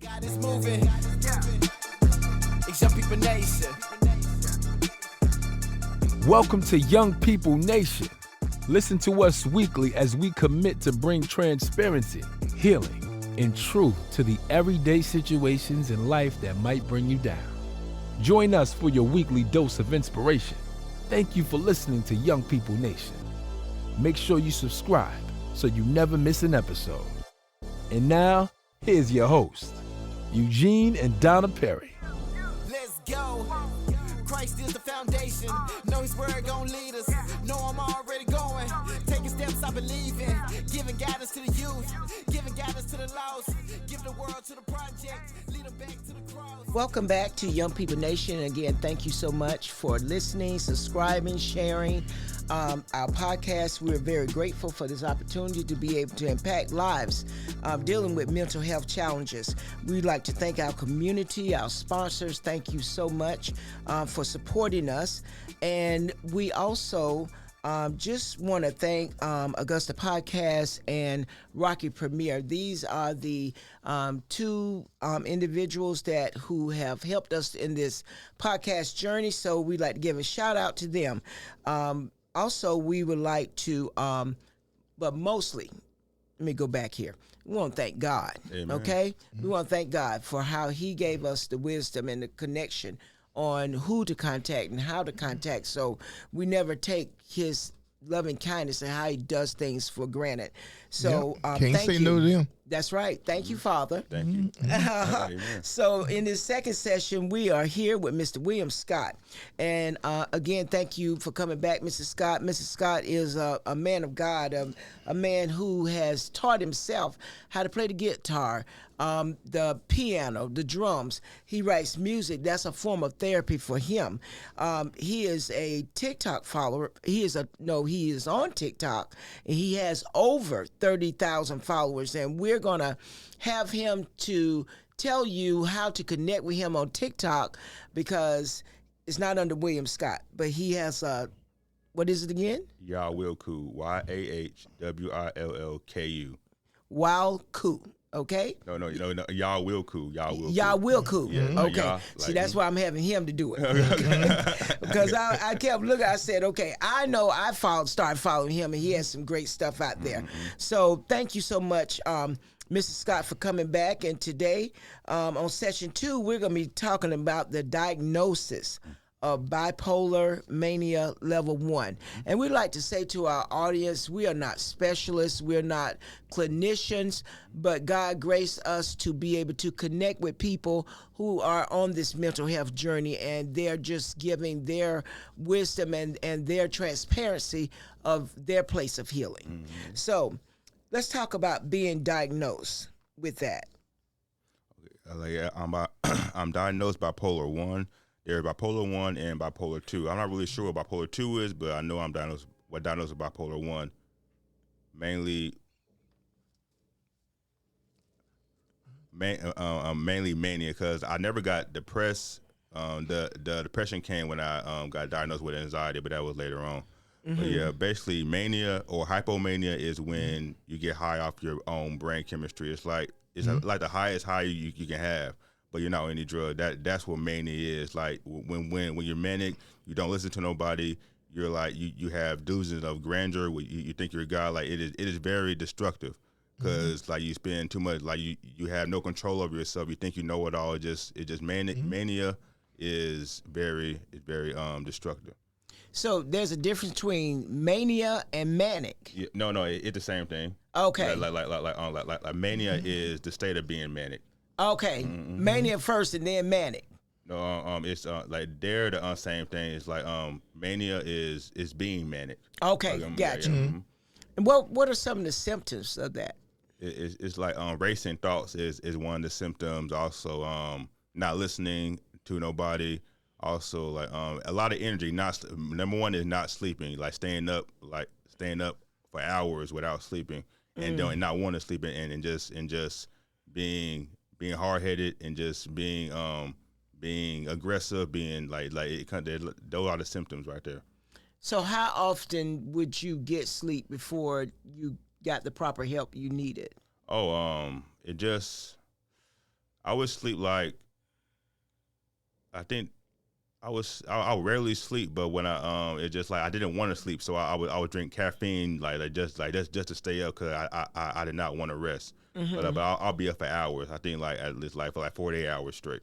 God is moving. It's Young People Nation. Welcome to Young People Nation. Listen to us weekly as we commit to bring transparency, healing, and truth to the everyday situations in life that might bring you down. Join us for your weekly dose of inspiration. Thank you for listening to Young People Nation. Make sure you subscribe so you never miss an episode. And now, here's your host, Eugene and Donna Perry. Let's go. Christ is the foundation. Know his word gon' lead us. Know I'm already going. Taking steps I believe in. Giving guidance to the youth. Giving guidance to the lost. Giving the world to the project. Lead them back to the cross. Welcome back to Young People Nation. Again, thank you so much for listening, subscribing, sharing our podcast. We're very grateful for this opportunity to be able to impact lives dealing with mental health challenges. We'd like to thank our community, our sponsors. Thank you so much for supporting us. And we also just want to thank Augusta Podcast and Rocky Premier. These are the two individuals who have helped us in this podcast journey. So we'd like to give a shout out to them. Also, we would like to, but mostly, let me go back here. We want to thank God, Amen. Okay? Mm-hmm. We want to thank God for how he gave us the wisdom and the connection on who to contact and how to contact. So we never take his loving kindness and how he does things for granted. So Can't thank say you. no to them. That's right. Thank you, Father. Thank you. Amen. So in this second session, we are here with Mr. William Scott. And again, thank you for coming back, Mr. Scott. Mr. Scott is a man of God, a man who has taught himself how to play the guitar, the piano, the drums. He writes music. That's a form of therapy for him. He is a TikTok follower. He is on TikTok, and he has over 30,000 followers. And we're going to have him to tell you how to connect with him on TikTok, because it's not under William Scott, but he has what is it again? Yahwillku, YAHWILLKU. Wild Coup. Okay? No, Yahwillku. Yahwillku. Yeah, Okay. Yah, See, that's why I'm having him to do it. Because I kept looking, I said, okay, I know I started following him, and he has some great stuff out there. Mm-hmm. So thank you so much, Mr. Scott, for coming back. And today, on session 2, we're going to be talking about the diagnosis of bipolar mania level 1. And we'd like to say to our audience, we are not specialists, we're not clinicians, but God graced us to be able to connect with people who are on this mental health journey, and they're just giving their wisdom and their transparency of their place of healing. Mm-hmm. So let's talk about being diagnosed with that. I'm diagnosed bipolar 1. There's bipolar 1 and bipolar 2. I'm not really sure what bipolar 2 is, but I know I'm diagnosed with bipolar 1. Mainly mania, because I never got depressed. The depression came when I got diagnosed with anxiety, but that was later on. Mm-hmm. But yeah, basically mania or hypomania is when you get high off your own brain chemistry. It's like like the highest high you can have, but you're not on any drug. That's what mania is. Like when you're manic, you don't listen to nobody. You're like you have delusions of grandeur. You think you're a god. Like it is very destructive, because like you spend too much. Like you have no control over yourself. You think you know it all. It just manic. Mm-hmm. Mania is very destructive. So there's a difference between mania and manic. Yeah, no, it's the same thing. Okay. Like mania is the state of being manic. Okay, mania first and then manic. No, it's like they're the same thing. It's like mania is being manic. Okay, gotcha. Mm-hmm. And what are some of the symptoms of that? It's like racing thoughts is one of the symptoms. Also, not listening to nobody. Also, like a lot of energy. Number one is not sleeping. Like staying up for hours without sleeping, and not wanting to sleep, and just being hard headed, and just being aggressive, being like those are the symptoms right there. So how often would you get sleep before you got the proper help you needed? Oh, it just I would sleep like, I think I would rarely sleep, but when it just like I didn't want to sleep, so I would drink caffeine just to stay up because I did not want to rest. Mm-hmm. But I'll be up for hours. I think like at least like for like 48 hours straight.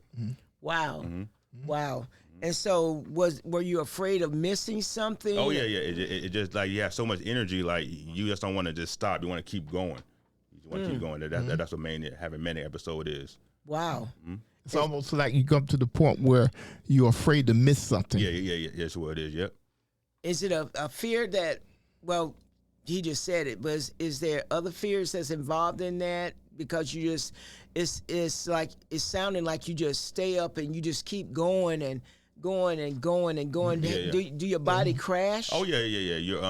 Wow. Mm-hmm. Wow. And so were you afraid of missing something? Oh yeah. It just like you have so much energy, like you just don't want to just stop. You want to keep going. You want to keep going. That's what having many episode is. Wow. Mm-hmm. It's almost like you come to the point where you're afraid to miss something. Yeah. That's what it is. Yep. Is it a fear that, well, he just said it, but is there other fears that's involved in that? Because you just, it's like, it's sounding like you just stay up and you just keep going and going and going and going. Yeah. Do your body crash? Oh yeah. You're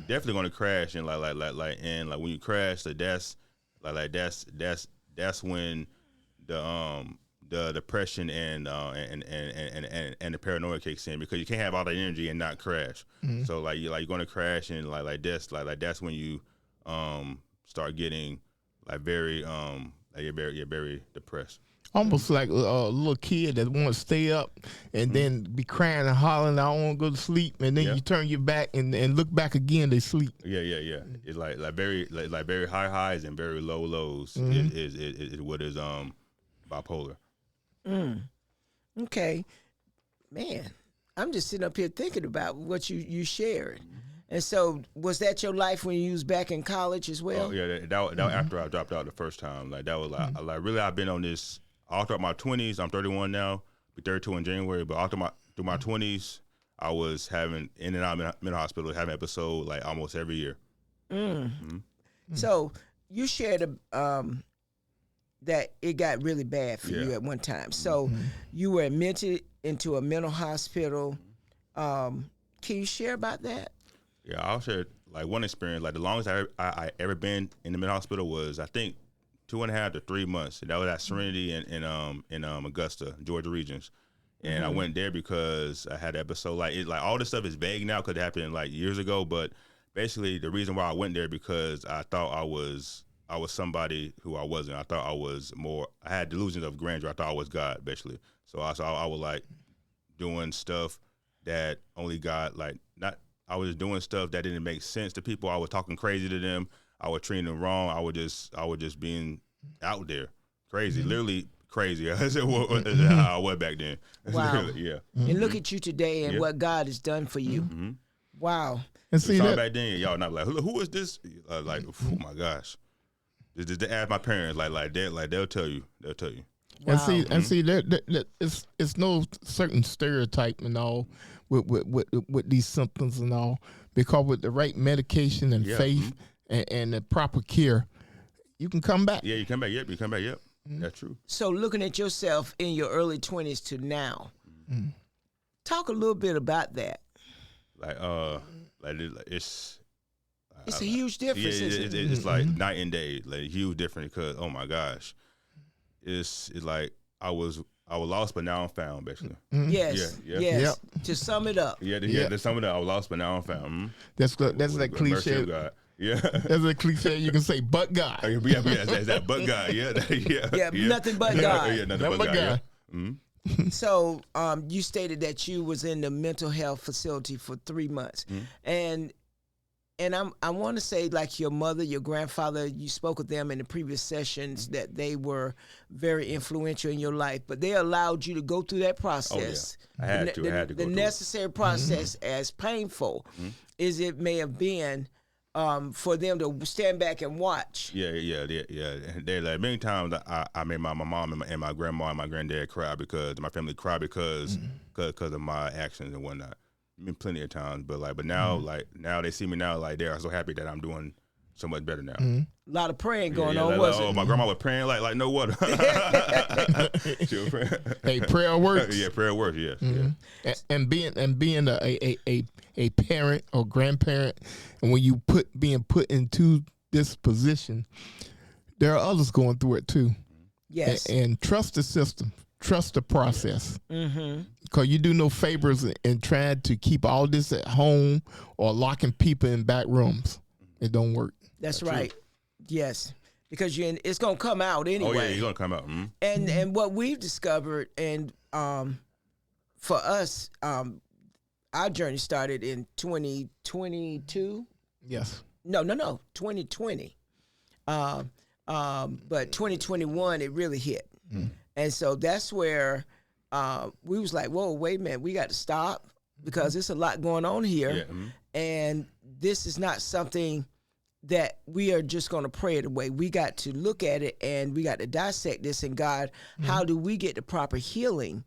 definitely gonna crash, and like when you crash, that's when the depression and the paranoia kicks in, because you can't have all that energy and not crash. So like you're gonna crash, and that's when you start getting very very depressed. Almost like a little kid that want to stay up and then be crying and hollering, I don't want to go to sleep, and then you turn your back and look back again, they sleep. Yeah. It's like very high highs and very low lows is what is bipolar. Okay. Man, I'm just sitting up here thinking about what you shared. And so, was that your life when you was back in college as well? Oh yeah, that after I dropped out the first time. Like that was like really I've been on this all throughout my 20s. I'm 31 now, be 32 in January. But all through my 20s, I was having in and out of mental hospital, having episode like almost every year. So you shared that it got really bad for you at one time. So you were admitted into a mental hospital. Can you share about that? Yeah, I'll share like one experience. Like the longest I ever been in the mental hospital was I think 2.5 to 3 months. And that was at Serenity in Augusta, Georgia Regions. And I went there because I had an episode. Like all this stuff is vague now because it happened like years ago. But basically, the reason why I went there because I thought I was somebody who I wasn't. I thought I was more. I had delusions of grandeur. I thought I was God, basically. So I was like doing stuff that only God not. I was doing stuff that didn't make sense to people. I was talking crazy to them. I was treating them wrong. I was just being out there, crazy, literally crazy. That's how I was back then. Wow. Really, yeah. And look at you today and what God has done for you. Wow. And see that back then, y'all not like, who is this? Like, oh my gosh. Just ask my parents, they'll tell you. They'll tell you. And see that it's no certain stereotype and all with these symptoms and all, because with the right medication and faith and the proper care, you can come back. Yeah, you come back. Yep, you come back. Yep, that's true. So looking at yourself in your early 20s to now, talk a little bit about that. It's a huge difference. It's like night and day, like huge difference. Because oh my gosh, it's like I was lost, but now I'm found, basically. Yes. Yep. To sum it up. To sum it up, I was lost, but now I'm found. That's that cliche. Yeah, that's a cliche. You can say, "But God." That's that. But God. Yeah. Nothing but God. Yeah, nothing but God. So, you stated that you was in the mental health facility for 3 months, and I want to say, like your mother, your grandfather, you spoke with them in the previous sessions that they were very influential in your life, but they allowed you to go through that process. Oh, yeah. I had to go through the necessary process, as painful as it may have been, for them to stand back and watch. Yeah. They like many times I made my mom and my grandma and my granddad cry because my family cried because of my actions and whatnot. I mean, plenty of times, but now now they see me now, like they're so happy that I'm doing so much better now. A lot of praying going on, was it? Oh, my grandma was praying like no water. She was praying. Hey, prayer works. Yeah, prayer works. Yes. Yeah. And being a parent or grandparent, and when you being put into this position, there are others going through it too. Yes. And trust the system. Trust the process. Because you do no favors in trying to keep all this at home or locking people in back rooms. It don't work. That's right. Yes. because it's gonna come out anyway. Oh yeah, it's gonna come out. Mm-hmm. And what we've discovered, and for us, our journey started in 2022. Yes. No, 2020. But 2021 it really hit, and so that's where we was like, whoa, wait a minute, we got to stop because there's a lot going on here, and this is not something that we are just going to pray it away. We got to look at it and we got to dissect this. And God, how do we get the proper healing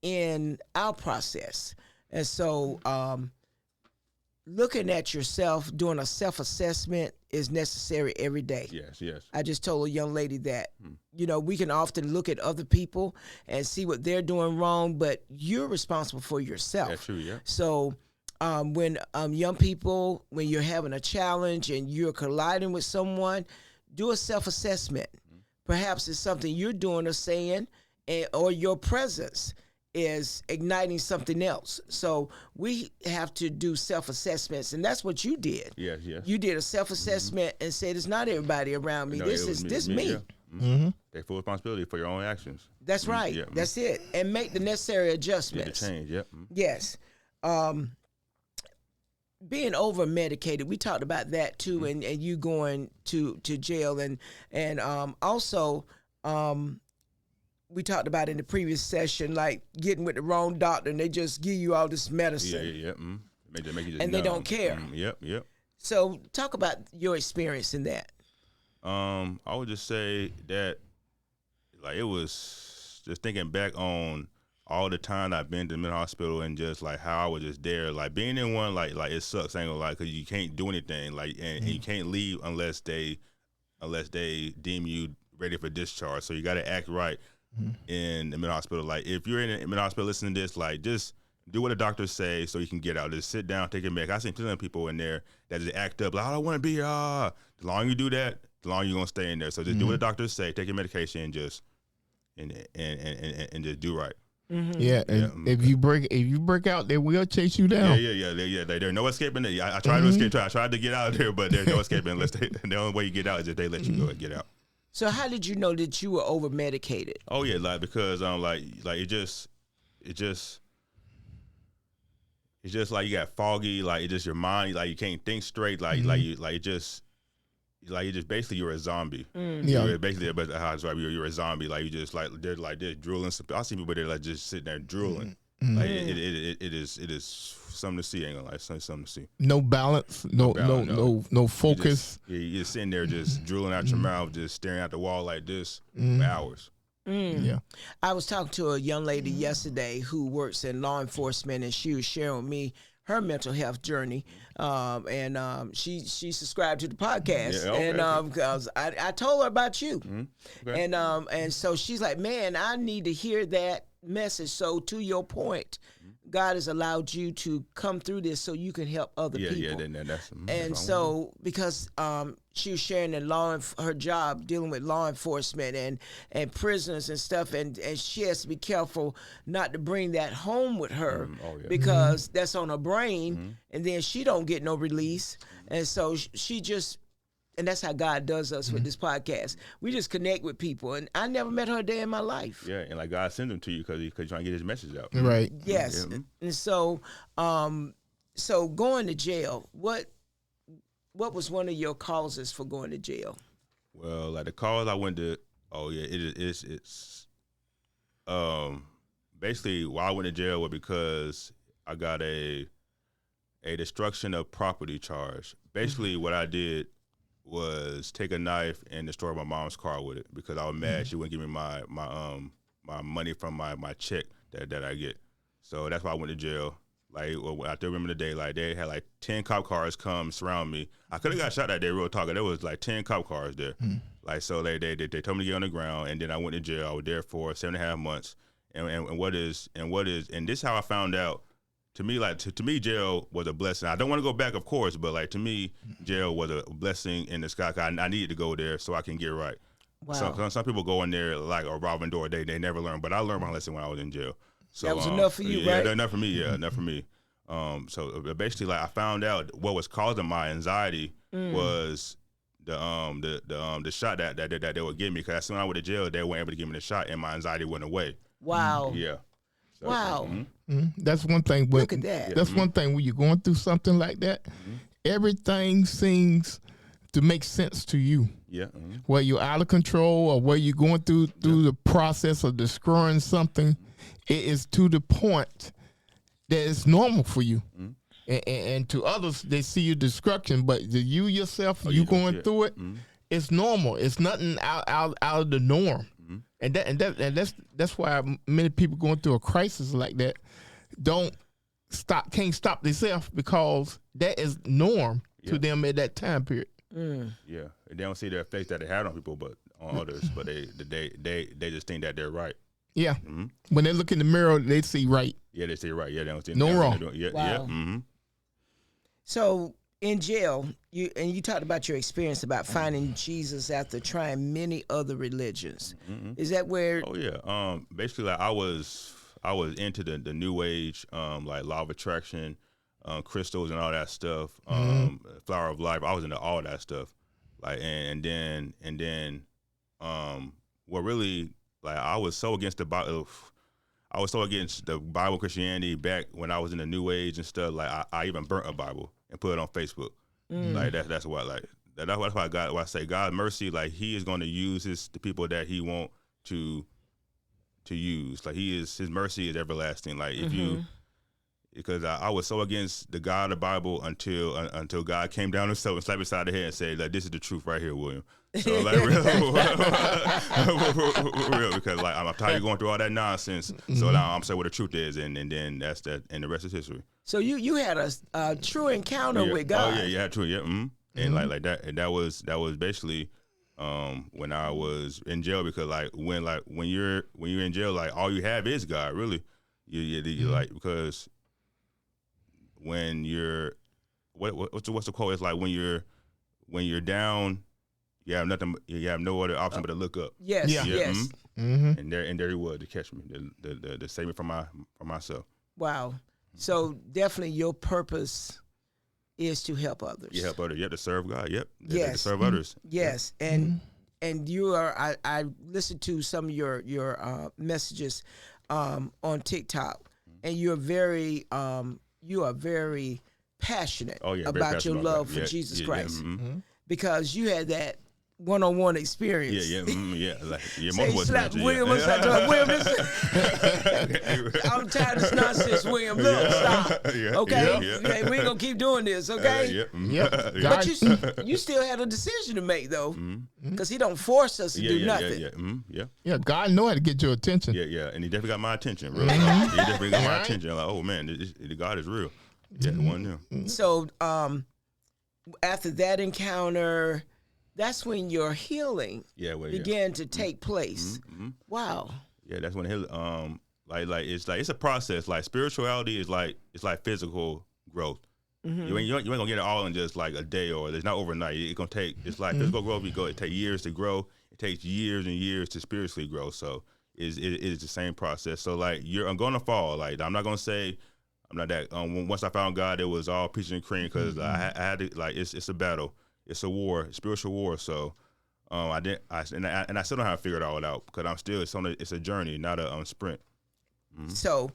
in our process? And so looking at yourself, doing a self-assessment is necessary every day. Yes, yes. I just told a young lady that, you know, we can often look at other people and see what they're doing wrong, but you're responsible for yourself. That's true, yeah. So when young people, when you're having a challenge and you're colliding with someone, do a self-assessment. Perhaps it's something you're doing or saying, or your presence is igniting something else. So we have to do self-assessments, and that's what you did. Yes, yes. You did a self-assessment and said, it's not everybody around me. No, This is me. Yeah. Take full responsibility for your own actions. That's right. Yeah. That's it. And make the necessary Yeah, adjustments. the change, yep. Yes. Being over medicated, we talked about that too, and you going to jail, and also we talked about in the previous session, like getting with the wrong doctor and they just give you all this medicine. Yeah. Make you just And they numb. don't care. Yep. So talk about your experience in that. I would just say that, like, it was just thinking back on all the time I've been to the mental hospital and just like how I was just there, like being in one, like it sucks. I ain't gonna lie, because you can't do anything, like, and you can't leave unless they deem you ready for discharge. So you got to act right in the mental hospital. Like, if you're in a mental hospital listening to this, like, just do what the doctors say so you can get out. Just sit down, take a medic. I seen plenty of people in there that just act up like, I don't want to be here. The longer you do that, the longer you're gonna stay in there. So just do what the doctors say, take your medication, and just just do right. Yeah, and if you break out, they will chase you down. Yeah. There's no escaping it. I tried to escape. I tried to get out of there, but there's no escaping unless the only way you get out is if they let you go and get out. So how did you know that you were over medicated? Oh yeah, like, because like it just like you got foggy, like it just your mind, like you can't think straight, it just basically you're a zombie. Yeah, you're basically, but how it's right, you're a zombie. Like you just like they're like this drooling. I see people there like just sitting there drooling. Like it is something to see. Ain't gonna lie, something to see. no balance, no focus. You're just sitting there just drooling out your mouth, just staring at the wall like this for hours. Yeah, I was talking to a young lady yesterday who works in law enforcement, and she was sharing with me her mental health journey, and she subscribed to the podcast, and because I told her about you, Okay. and so she's like, man, I need to hear that message. So to your point, God has allowed you to come through this so you can help other people. Yeah, that's And so, because she was sharing her job dealing with law enforcement and prisoners and stuff, and she has to be careful not to bring that home with her because that's on her brain, and then she don't get no release. And so she just, and that's how God does us with this podcast. We just connect with people, and I never met her a day in my life. Yeah, and like God sends them to you because he's trying to get his message out. right. Yes, and so so going to jail, what was one of your causes for going to jail? Well, like the cause I went to, it's basically why I went to jail was because I got a destruction of property charge. Basically, what I did was take a knife and destroy my mom's car with it because I was mad she wouldn't give me my money from my check that I get. So that's why I went to jail. Like, I still remember the day, like, they had like 10 cop cars come surround me. I could have got shot that day, real talk. There was like 10 cop cars there. Like, so they told me to get on the ground, and then I went to jail. I was there for 7.5 months. And this is how I found out. To me, like, to me, jail was a blessing. I don't want to go back, of course, but like, to me, jail was a blessing in the sky. I needed to go there so I can get right. Wow. Some people go in there like a robbing door. They never learn, but I learned my lesson when I was in jail. So, that was enough for you, right? Yeah, enough for me. Yeah, enough for me. So basically, like, I found out what was causing my anxiety was the shot that they would give me, because as soon as I went to jail, they weren't able to give me the shot, and my anxiety went away. Wow. Yeah. So, Wow. That's one thing. Look at that. That's one thing when you're going through something like that. Everything seems to make sense to you. Yeah. Where you're out of control, or where you're going through the process of destroying something, it is to the point that it's normal for you. And to others, they see your destruction, but to you yourself, you going through it, it's normal. It's nothing out of the norm. And that's why many people going through a crisis like that can't stop themselves, because that is norm to them at that time period. Yeah, they don't see the effects that they had on people, but on others, but they just think that they're right. Yeah, when they look in the mirror, they see right. Yeah, they see right. Yeah, they don't see no wrong. Yeah, Wow. yeah. So in jail, you talked about your experience about finding Jesus after trying many other religions. Is that where? Oh yeah. Basically, like I was into the new age, like law of attraction, crystals and all that stuff. Flower of life. I was into all that stuff. Like and then what really, like, I was so against the Bible. I was so against the Bible, Christianity back when I was in the New Age and stuff. Like I even burnt a Bible and put it on Facebook. Like that's why, like that's why why I say God's mercy. Like He is going to use the people that He want to use. Like His mercy is everlasting. Like if you, because I was so against the God of the Bible until God came down himself and slapped me side the head and said, like, this is the truth right here, William. So like real, because like I'm tired of going through all that nonsense. So now I'm saying what the truth is, and then that's that, and the rest is history. So you had a true encounter with God. Oh yeah, true, yeah. And like that, and that was basically when I was in jail, because when you're in jail, like all you have is God, really. You like, because when you're what's the quote? It's like when you're down, you have nothing. You have no other option but to look up. Yes. Yeah. Yes. And there he was to catch me, to save me from myself. Wow. So definitely your purpose is to help others. You help others. You have to serve God. Yep. Yes. To serve others. Yes. And you are. I listened to some of your messages on TikTok, and you are very passionate about your love for Jesus Christ, because you had that one-on-one experience. Like Say, slap William, William, I'm tired of this nonsense, William. Look, stop. Okay, we ain't gonna keep doing this. Okay. But you still had a decision to make though, because He don't force us to do nothing. Yeah, God know how to get your attention. Yeah, and He definitely got my attention. Really. He definitely got my attention. Like, oh man, God is real. Yeah, the one there. So after that encounter, that's when your healing began to take place. Wow. Yeah, that's when it's a process. Like spirituality is like physical growth. You ain't gonna get it all in just like a day, or it's not overnight. It's gonna take, it's like physical growth. It takes years to grow. It takes years and years to spiritually grow. So it is the same process. So like I'm gonna fall. Like I'm not gonna say I'm not that. Once I found God, it was all peaches and cream, because I had to, like, it's a battle. It's a war, spiritual war. So, I still don't have to figure it all out, because I'm still, it's a journey, not a sprint. So,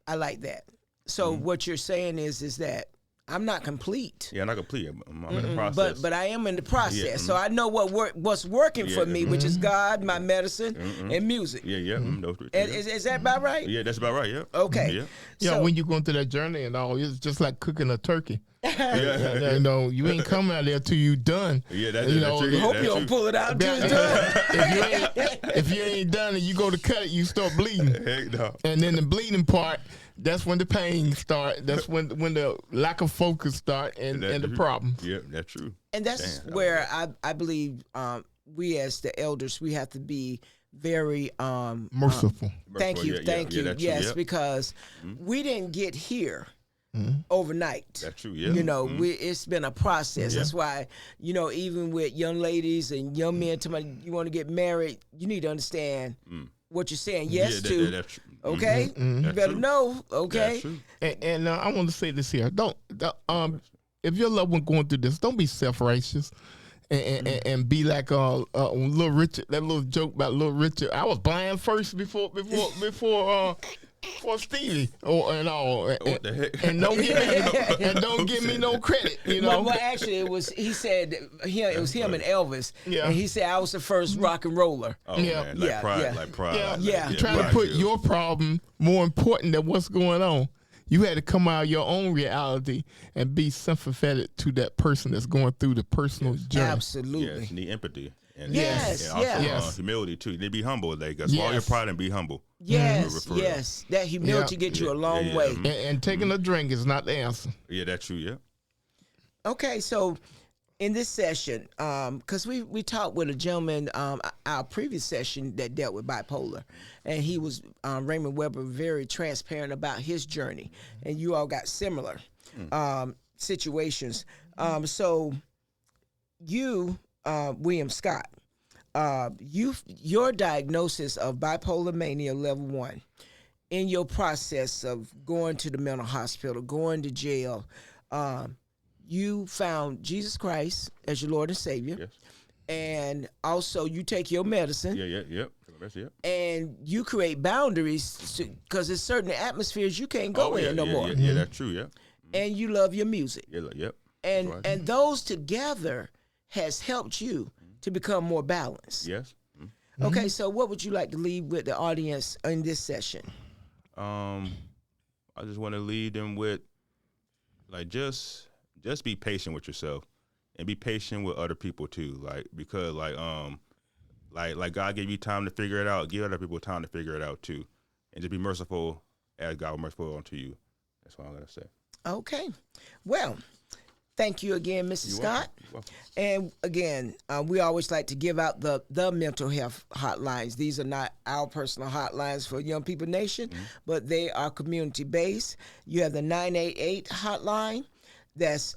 I like that. So what you're saying is that I'm not complete. Yeah, I'm not complete. I'm in the process. But I am in the process. So I know what's working for me, which is God, my medicine, and music. Those three. Is that about right? Yeah, that's about right. Yeah. Okay. Yeah, when you're going through that journey and all, it's just like cooking a turkey. You know, you ain't coming out there till you done. Yeah, that's true. I hope you don't pull it out till it's done. If you ain't done and you go to cut it, you start bleeding. Heck no. And then the bleeding part, that's when the pain start. That's when the lack of focus start and the problems. Yeah, that's true. And that's where I believe we as the elders, we have to be very merciful. Thank you. Yes, because we didn't get here overnight. That's true. Yeah. You know, it's been a process. That's why, you know, even with young ladies and young men, you want to get married, you need to understand what you're saying yes to. That's true. Okay, you better know. Okay, and I want to say this here: don't if your loved one going through this, don't be self-righteous and be like Little Richard. That little joke about Little Richard. I was blind first before Stevie and all. What the heck? And don't give me no credit. You know. Well, actually, it was. He said it was him and Elvis. Yeah. And he said I was the first rock and roller. Oh, Yeah. man. Yeah, Like yeah. pride. Yeah. You're trying to put your problem more important than what's going on. You had to come out of your own reality and be sympathetic to that person that's going through the personal journey. Absolutely. Yes, you need empathy. And, Yes, and also yes. humility too. You need to be humble. Like, swallow your pride and be humble. Yes, For real. yes. That humility Yeah. gets you a long way. And taking a drink is not the answer. Yeah, that's true. Yeah. Okay, so in this session, because we talked with a gentleman, our previous session that dealt with bipolar, and he was Raymond Weber, very transparent about his journey, and you all got similar situations. So you, William Scott, your diagnosis of bipolar mania level 1, in your process of going to the mental hospital, going to jail, you found Jesus Christ as your Lord and Savior. Yes. And also you take your medicine. Yep. And you create boundaries because there's certain atmospheres you can't go in no more. Yeah, that's true. Yeah. And you love your music. Yeah. Yep. And That's right. and those together has helped you to become more balanced. Yes. Okay, so what would you like to leave with the audience in this session? I just want to lead them with, like, just be patient with yourself and be patient with other people too. Like, because like God gave you time to figure it out. Give other people time to figure it out too, and just be merciful as God was merciful unto you. That's what I'm gonna say. Okay, well, thank you again, Mr. Scott. You're welcome. And again, we always like to give out the mental health hotlines. These are not our personal hotlines for Young People Nation, but they are community based. You have the 988 hotline. That's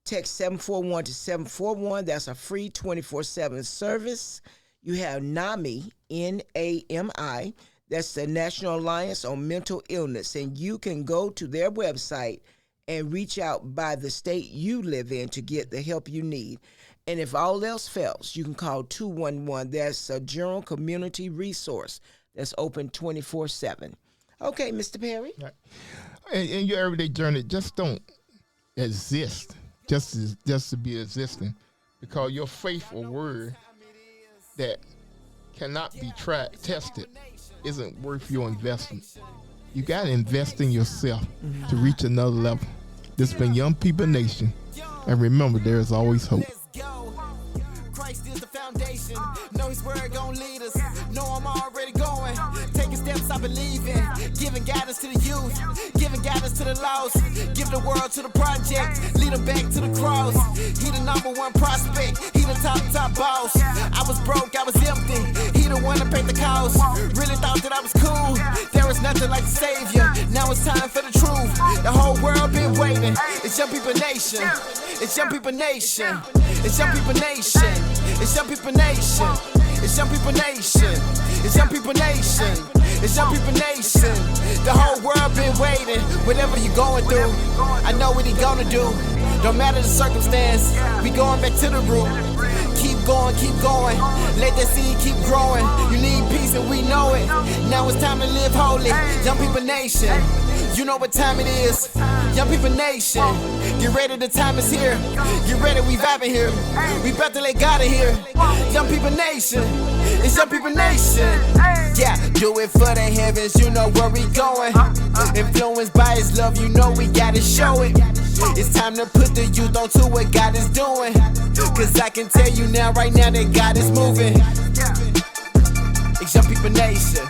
text 741 to 741. That's a free 24/7 service. You have NAMI, NAMI. That's the National Alliance on Mental Illness, and you can go to their website and reach out by the state you live in to get the help you need. And if all else fails, you can call 211. That's a general community resource that's open 24/7. Okay, Mr. Perry. Right. And in your everyday journey, just don't exist just to be existing, because your faithful word that cannot be tested isn't worth your investment. You got to invest in yourself to reach another level. This has been Young People Nation, and remember, there is always hope. Let's go. Christ is the foundation. Know His word gon' lead us. Know I'm already going. Taking steps I believe in. Giving guidance to the youth. Giving guidance to the lost. Give the world to the project. Lead them back to the cross. He the #1 prospect. He the top boss. I was broke, I was empty. He the one that paid the cost. Really thought that I was cool. There was nothing like the Savior. Now it's time for the truth. The whole world been waiting. It's Young People Nation. It's Young People Nation. It's Young People Nation. It's Young People Nation. It's Young People Nation. It's Young People Nation. It's Young People Nation. The whole world been waiting. Whatever you going through, I know what He gonna do. Don't matter the circumstance, we going back to the root. Keep going. Let that seed keep growing. You need peace and we know it. Now it's time to live holy. Young People Nation. You know what time it is. Young People Nation. Get ready, the time is here. Get ready, we vibing here. We about to let God in here. Young People Nation. It's Young People Nation. Yeah, do it for the heavens, you know where we going. Influenced by His love, you know we gotta show it. It's time to put the youth onto what God is doing. Cause I can tell you now, right now, that God is moving. It's Young People Nation.